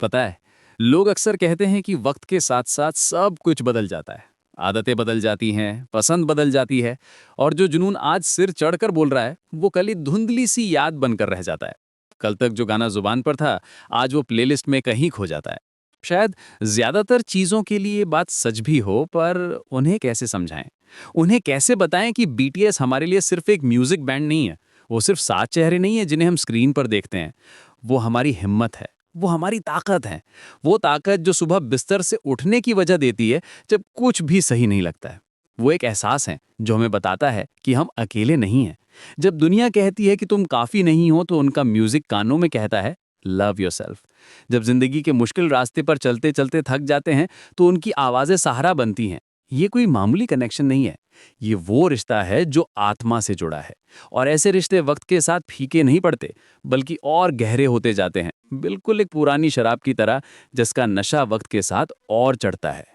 पता है, लोग अक्सर कहते हैं कि वक्त के साथ साथ सब कुछ बदल जाता है। आदतें बदल जाती हैं, पसंद बदल जाती है, और जो जुनून आज सिर चढ़कर बोल रहा है, वो कल ही धुंधली सी याद बनकर रह जाता है। कल तक जो गाना जुबान पर था, आज वो प्लेलिस्ट में कहीं खो जाता है। शायद ज्यादातर चीजों के लिए ये बात सच भी हो, पर उन्हें कैसे समझाएं? उन्हें कैसे बताएं कि बीटीएस हमारे लिए सिर्फ एक म्यूजिक बैंड नहीं है, वो सिर्फ 7 चेहरे नहीं है जिन्हें हम स्क्रीन पर देखते हैं। वो हमारी हिम्मत है, वो हमारी ताकत है। वो ताकत जो सुबह बिस्तर से उठने की वजह देती है जब कुछ भी सही नहीं लगता है। वो एक एहसास है जो हमें बताता है कि हम अकेले नहीं हैं। जब दुनिया कहती है कि तुम काफी नहीं हो, तो उनका म्यूजिक कानों में कहता है, लव योरसेल्फ। जब जिंदगी के मुश्किल रास्ते पर चलते चलते थक जाते हैं, तो उनकी आवाजें सहारा बनती हैं। ये कोई मामूली कनेक्शन नहीं है, ये वो रिश्ता है जो आत्मा से जुड़ा है। और ऐसे रिश्ते वक्त के साथ फीके नहीं पड़ते, बल्कि और गहरे होते जाते हैं, बिल्कुल एक पुरानी शराब की तरह, जिसका नशा वक्त के साथ और चढ़ता है।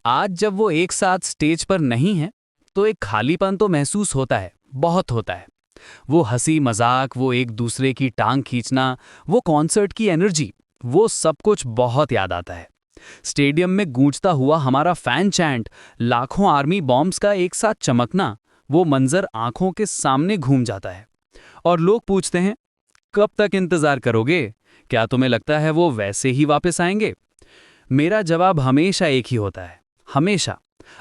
आज जब वो एक साथ स्टेज पर नहीं है, तो एक खालीपन तो महसूस होता है, बहुत होता है। वो हंसी मजाक, वो एक दूसरे की टांग खींचना, वो कॉन्सर्ट की एनर्जी, वो सब कुछ बहुत याद आता है। स्टेडियम में गूंजता हुआ हमारा फैन चैंट, लाखों आर्मी बॉम्ब्स का एक साथ चमकना, वो मंजर आंखों के सामने घूम जाता है। और लोग पूछते हैं, कब तक इंतजार करोगे? क्या तुम्हें लगता है वो वैसे ही वापस आएंगे? मेरा जवाब हमेशा एक ही होता है, हमेशा।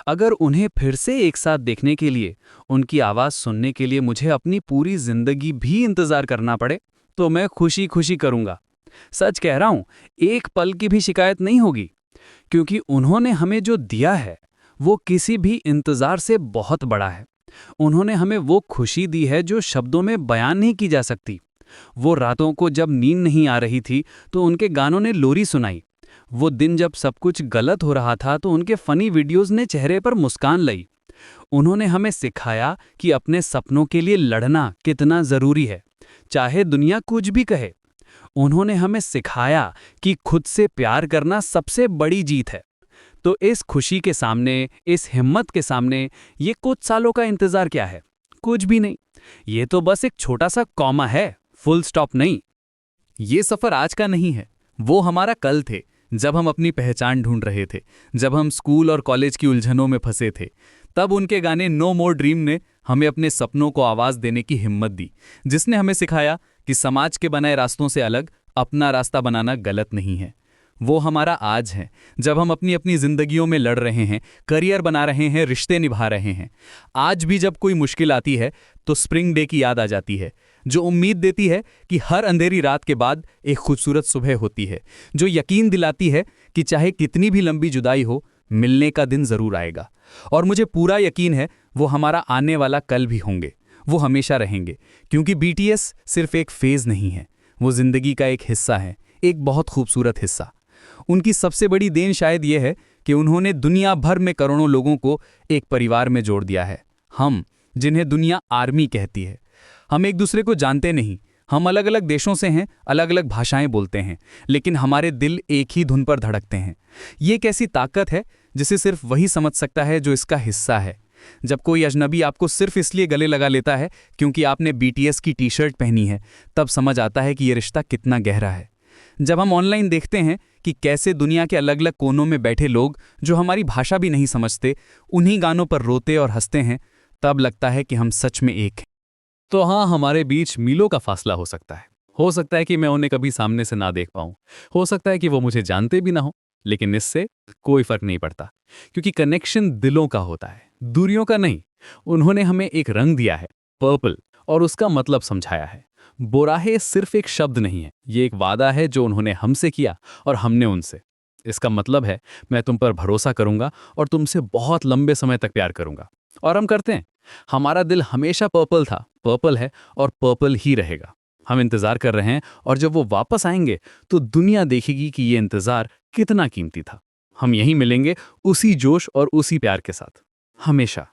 अगर उन्हें फिर से एक साथ देखने के लिए, उनकी आवाज सुनने के लिए मुझे अपनी पूरी जिंदगी भी इंतजार करना पड़े, तो मैं खुशी खुशी करूंगा। सच कह रहा हूं, एक पल की भी शिकायत नहीं होगी, क्योंकि उन्होंने हमें जो दिया है, वो किसी भी इंतजार से बहुत बड़ा है। उन्होंने हमें वो खुशी दी है जो शब्दों में बयान नहीं की जा सकती। वो रातों को जब नींद नहीं आ रही थी, तो उनके गानों ने लोरी सुनाई। वो दिन जब सब कुछ गलत हो रहा था, तो उनके फनी वीडियोस ने चेहरे पर मुस्कान लाई। उन्होंने हमें सिखाया कि अपने सपनों के लिए लड़ना कितना जरूरी है, चाहे दुनिया कुछ भी कहे। उन्होंने हमें सिखाया कि खुद से प्यार करना सबसे बड़ी जीत है। तो इस खुशी के सामने, इस हिम्मत के सामने, ये कुछ सालों का इंतजार क्या है? कुछ भी नहीं। ये तो बस एक छोटा सा कॉमा है, फुल स्टॉप नहीं। ये सफर आज का नहीं है, वो हमारा कल थे, जब हम अपनी पहचान ढूंढ रहे थे, जब हम स्कूल और कॉलेज की उलझनों में फंसे थे। तब उनके गाने नो मोर ड्रीम ने हमें अपने सपनों को आवाज देने की हिम्मत दी, जिसने हमें सिखाया कि समाज के बनाए रास्तों से अलग अपना रास्ता बनाना गलत नहीं है। वो हमारा आज है, जब हम अपनी अपनी जिंदगियों में लड़ रहे हैं, करियर बना रहे हैं, रिश्ते निभा रहे हैं। आज भी जब कोई मुश्किल आती है, तो स्प्रिंग डे की याद आ जाती है, जो उम्मीद देती है कि हर अंधेरी रात के बाद एक खूबसूरत सुबह होती है, जो यकीन दिलाती है कि चाहे कितनी भी लंबी जुदाई हो, मिलने का दिन जरूर आएगा। और मुझे पूरा यकीन है वो हमारा आने वाला कल भी होंगे, वो हमेशा रहेंगे, क्योंकि बीटीएस सिर्फ एक फेज नहीं है, वो जिंदगी का एक हिस्सा है, एक बहुत खूबसूरत हिस्सा। उनकी सबसे बड़ी देन शायद ये है कि उन्होंने दुनिया भर में करोड़ों लोगों को एक परिवार में जोड़ दिया है। हम, जिन्हें दुनिया आर्मी कहती है, हम एक दूसरे को जानते नहीं, हम अलग अलग देशों से हैं, अलग अलग भाषाएं बोलते हैं, लेकिन हमारे दिल एक ही धुन पर धड़कते हैं। ये एक ऐसी ताकत है जिसे सिर्फ वही समझ सकता है जो इसका हिस्सा है। जब कोई अजनबी आपको सिर्फ इसलिए गले लगा लेता है क्योंकि आपने बीटीएस की टी शर्ट पहनी है, तब समझ आता है कि ये रिश्ता कितना गहरा है। जब हम ऑनलाइन देखते हैं कि कैसे दुनिया के अलग अलग कोनों में बैठे लोग, जो हमारी भाषा भी नहीं समझते, उन्हीं गानों पर रोते और हंसते हैं, तब लगता है कि हम सच में एक हैं। तो हाँ, हमारे बीच मीलों का फासला हो सकता है। हो सकता है कि मैं उन्हें कभी सामने से ना देख पाऊं, हो सकता है कि वो मुझे जानते भी ना हो, लेकिन इससे कोई फर्क नहीं पड़ता, क्योंकि कनेक्शन दिलों का होता है, दूरियों का नहीं। उन्होंने हमें एक रंग दिया है, पर्पल, और उसका मतलब समझाया है। बोराहे सिर्फ एक शब्द नहीं है, ये एक वादा है जो उन्होंने हमसे किया और हमने उनसे। इसका मतलब है, मैं तुम पर भरोसा करूंगा और तुमसे बहुत लंबे समय तक प्यार करूंगा। और हम करते हैं। हमारा दिल हमेशा पर्पल था, पर्पल है और पर्पल ही रहेगा। हम इंतजार कर रहे हैं, और जब वो वापस आएंगे तो दुनिया देखेगी कि ये इंतजार कितना कीमती था। हम यहीं मिलेंगे, उसी जोश और उसी प्यार के साथ, हमेशा।